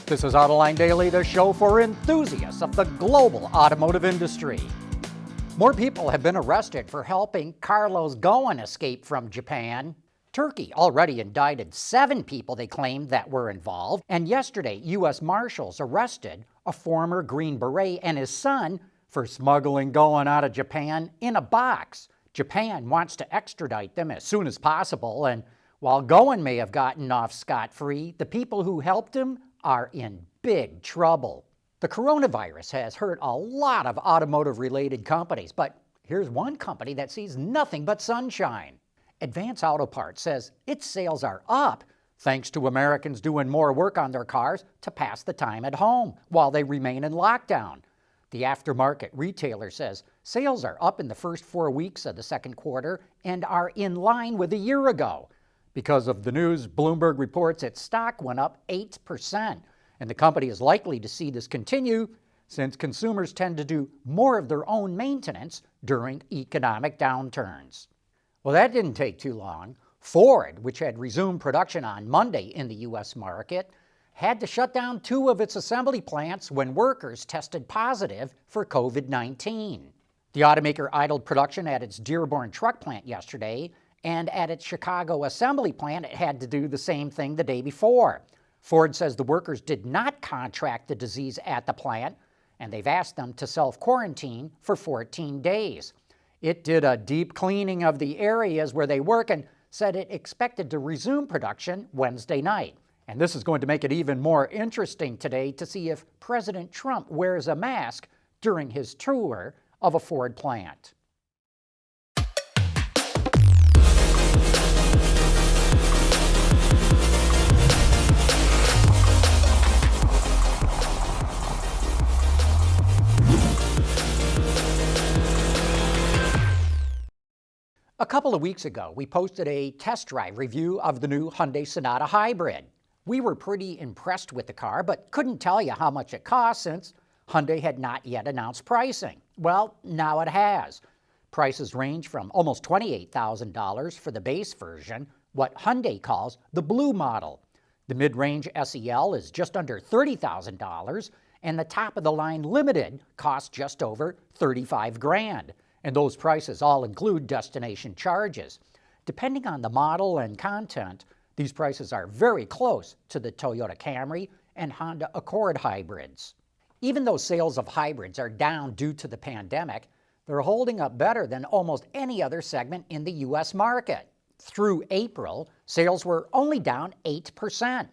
This is Autoline Daily, the show for enthusiasts of the global automotive industry. More people have been arrested for helping Carlos Ghosn escape from Japan. Turkey already indicted 7 people they claimed that were involved. And yesterday, U.S. Marshals arrested a former Green Beret and his son for smuggling Ghosn out of Japan in a box. Japan wants to extradite them as soon as possible. And while Ghosn may have gotten off scot-free, the people who helped him are in big trouble. The coronavirus has hurt a lot of automotive-related companies, but here's one company that sees nothing but sunshine. Advance Auto Parts says its sales are up thanks to Americans doing more work on their cars to pass the time at home while they remain in lockdown. The aftermarket retailer says sales are up in the first 4 weeks of the second quarter and are in line with a year ago. Because of the news, Bloomberg reports its stock went up 8%, and the company is likely to see this continue since consumers tend to do more of their own maintenance during economic downturns. Well, that didn't take too long. Ford, which had resumed production on Monday in the U.S. market, had to shut down 2 of its assembly plants when workers tested positive for COVID-19. The automaker idled production at its Dearborn truck plant yesterday, and at its Chicago assembly plant, it had to do the same thing the day before. Ford says the workers did not contract the disease at the plant, and they've asked them to self-quarantine for 14 days. It did a deep cleaning of the areas where they work and said it expected to resume production Wednesday night. And this is going to make it even more interesting today to see if President Trump wears a mask during his tour of a Ford plant. A couple of weeks ago, we posted a test drive review of the new Hyundai Sonata Hybrid. We were pretty impressed with the car, but couldn't tell you how much it cost since Hyundai had not yet announced pricing. Well, now it has. Prices range from almost $28,000 for the base version, what Hyundai calls the Blue model. The mid-range SEL is just under $30,000, and the top-of-the-line Limited costs just over $35,000. And those prices all include destination charges. Depending on the model and content, these prices are very close to the Toyota Camry and Honda Accord hybrids. Even though sales of hybrids are down due to the pandemic, they're holding up better than almost any other segment in the U.S. market. Through April, sales were only down 8%.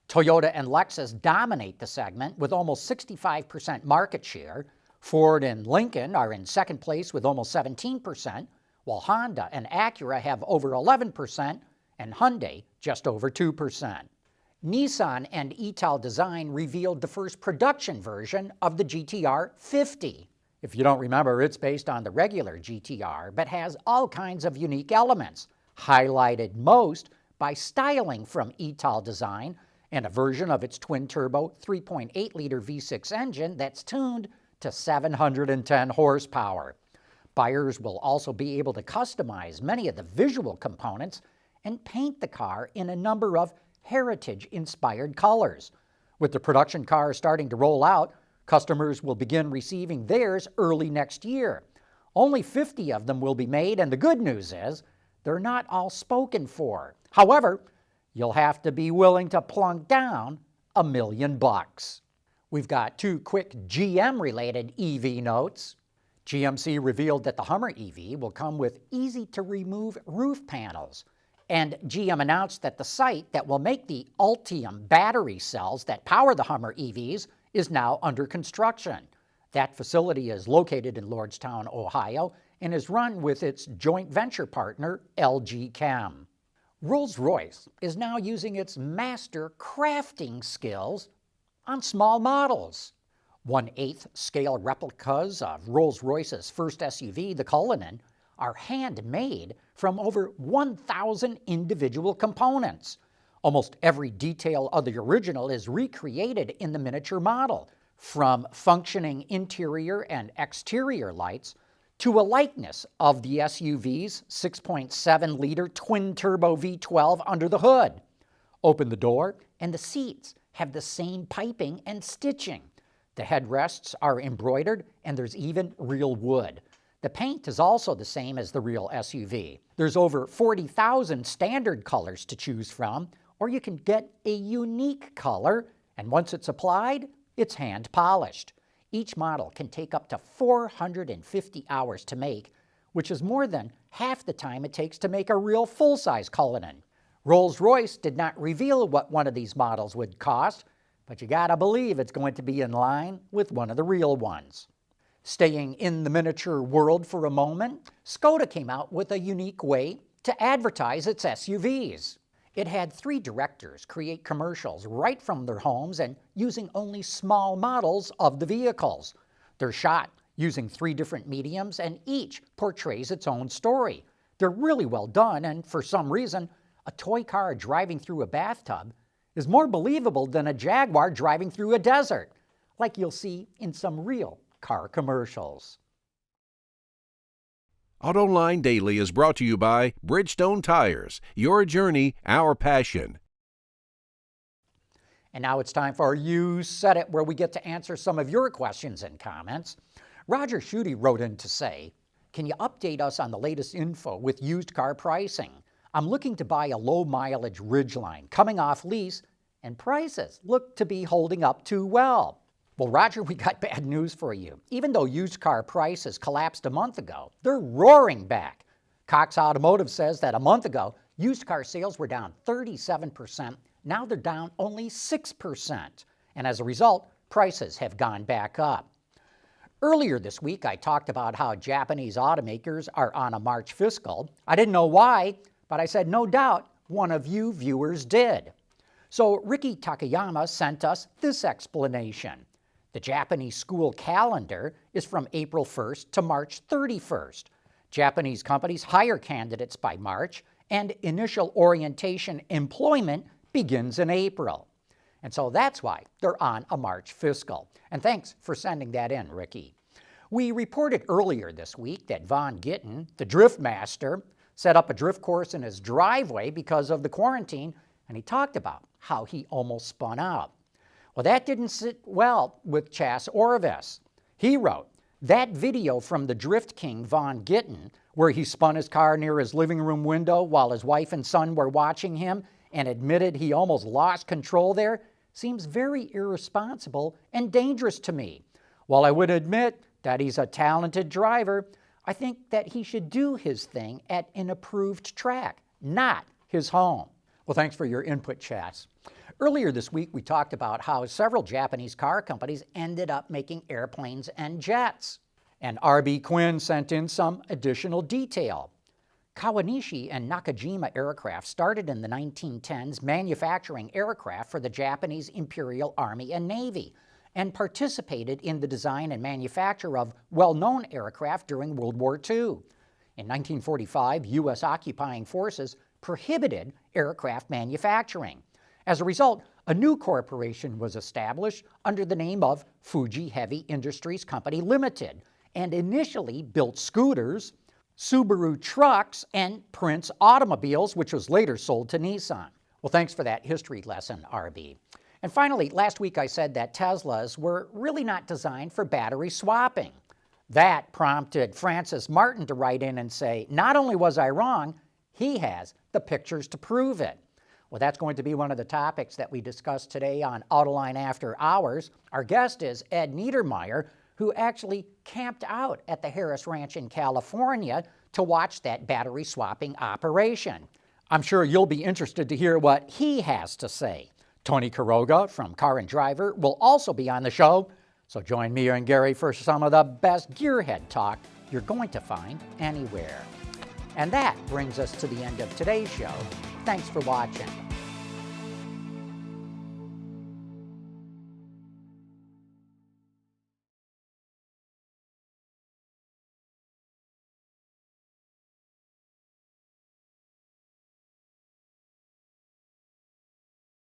Toyota and Lexus dominate the segment with almost 65% market share. Ford and Lincoln are in second place with almost 17%, while Honda and Acura have over 11% and Hyundai just over 2%. Nissan and Ital Design revealed the first production version of the GTR 50. If you don't remember, it's based on the regular GTR, but has all kinds of unique elements, highlighted most by styling from Ital Design and a version of its twin-turbo 3.8-liter V6 engine that's tuned to 710 horsepower. Buyers will also be able to customize many of the visual components and paint the car in a number of heritage-inspired colors. With the production cars starting to roll out, customers will begin receiving theirs early next year. Only 50 of them will be made, and the good news is they're not all spoken for. However, you'll have to be willing to plunk down $1 million. We've got 2 quick GM-related EV notes. GMC revealed that the Hummer EV will come with easy-to-remove roof panels. And GM announced that the site that will make the Ultium battery cells that power the Hummer EVs is now under construction. That facility is located in Lordstown, Ohio, and is run with its joint venture partner, LG Chem. Rolls-Royce is now using its master crafting skills on small models. 1/8 scale replicas of Rolls-Royce's first SUV, the Cullinan, are handmade from over 1,000 individual components. Almost every detail of the original is recreated in the miniature model, from functioning interior and exterior lights to a likeness of the SUV's 6.7-liter twin-turbo V12 under the hood. Open the door, and the seats have the same piping and stitching. The headrests are embroidered, and there's even real wood. The paint is also the same as the real SUV. There's over 40,000 standard colors to choose from, or you can get a unique color, and once it's applied, it's hand polished. Each model can take up to 450 hours to make, which is more than half the time it takes to make a real full-size Cullinan. Rolls-Royce did not reveal what one of these models would cost, but you gotta believe it's going to be in line with one of the real ones. Staying in the miniature world for a moment, Skoda came out with a unique way to advertise its SUVs. It had 3 directors create commercials right from their homes and using only small models of the vehicles. They're shot using 3 different mediums, and each portrays its own story. They're really well done, and for some reason, a toy car driving through a bathtub is more believable than a Jaguar driving through a desert, like you'll see in some real car commercials. Autoline Daily is brought to you by Bridgestone Tires. Your journey, our passion. And now it's time for You Said It, where we get to answer some of your questions and comments. Roger Schutte wrote in to say, "Can you update us on the latest info with used car pricing? I'm looking to buy a low-mileage Ridgeline coming off lease, and prices look to be holding up too well." Well, Roger, we got bad news for you. Even though used car prices collapsed a month ago, they're roaring back. Cox Automotive says that a month ago, used car sales were down 37%. Now they're down only 6%. And as a result, prices have gone back up. Earlier this week, I talked about how Japanese automakers are on a March fiscal. I didn't know why, but I said no doubt one of you viewers did. So Ricky Takayama sent us this explanation. The Japanese school calendar is from April 1st to March 31st. Japanese companies hire candidates by March, and initial orientation employment begins in April. And so that's why they're on a March fiscal. And thanks for sending that in, Ricky. We reported earlier this week that Von Gittin, the drift master, set up a drift course in his driveway because of the quarantine, and he talked about how he almost spun out. Well, that didn't sit well with Chas Orvis. He wrote, "That video from the Drift King Von Gittin, where he spun his car near his living room window while his wife and son were watching him and admitted he almost lost control there, seems very irresponsible and dangerous to me. While I would admit that he's a talented driver, I think that he should do his thing at an approved track, not his home." Well, thanks for your input, Chas. Earlier this week, we talked about how several Japanese car companies ended up making airplanes and jets. And R.B. Quinn sent in some additional detail. Kawanishi and Nakajima Aircraft started in the 1910s manufacturing aircraft for the Japanese Imperial Army and Navy, and participated in the design and manufacture of well-known aircraft during World War II. In 1945, U.S. occupying forces prohibited aircraft manufacturing. As a result, a new corporation was established under the name of Fuji Heavy Industries Company Limited, and initially built scooters, Subaru trucks, and Prince automobiles, which was later sold to Nissan. Well, thanks for that history lesson, RB. And finally, last week I said that Teslas were really not designed for battery swapping. That prompted Francis Martin to write in and say, not only was I wrong, he has the pictures to prove it. Well, that's going to be one of the topics that we discussed today on Autoline After Hours. Our guest is Ed Niedermeyer, who actually camped out at the Harris Ranch in California to watch that battery swapping operation. I'm sure you'll be interested to hear what he has to say. Tony Quiroga from Car and Driver will also be on the show, so join me and Gary for some of the best gearhead talk you're going to find anywhere. And that brings us to the end of today's show. Thanks for watching.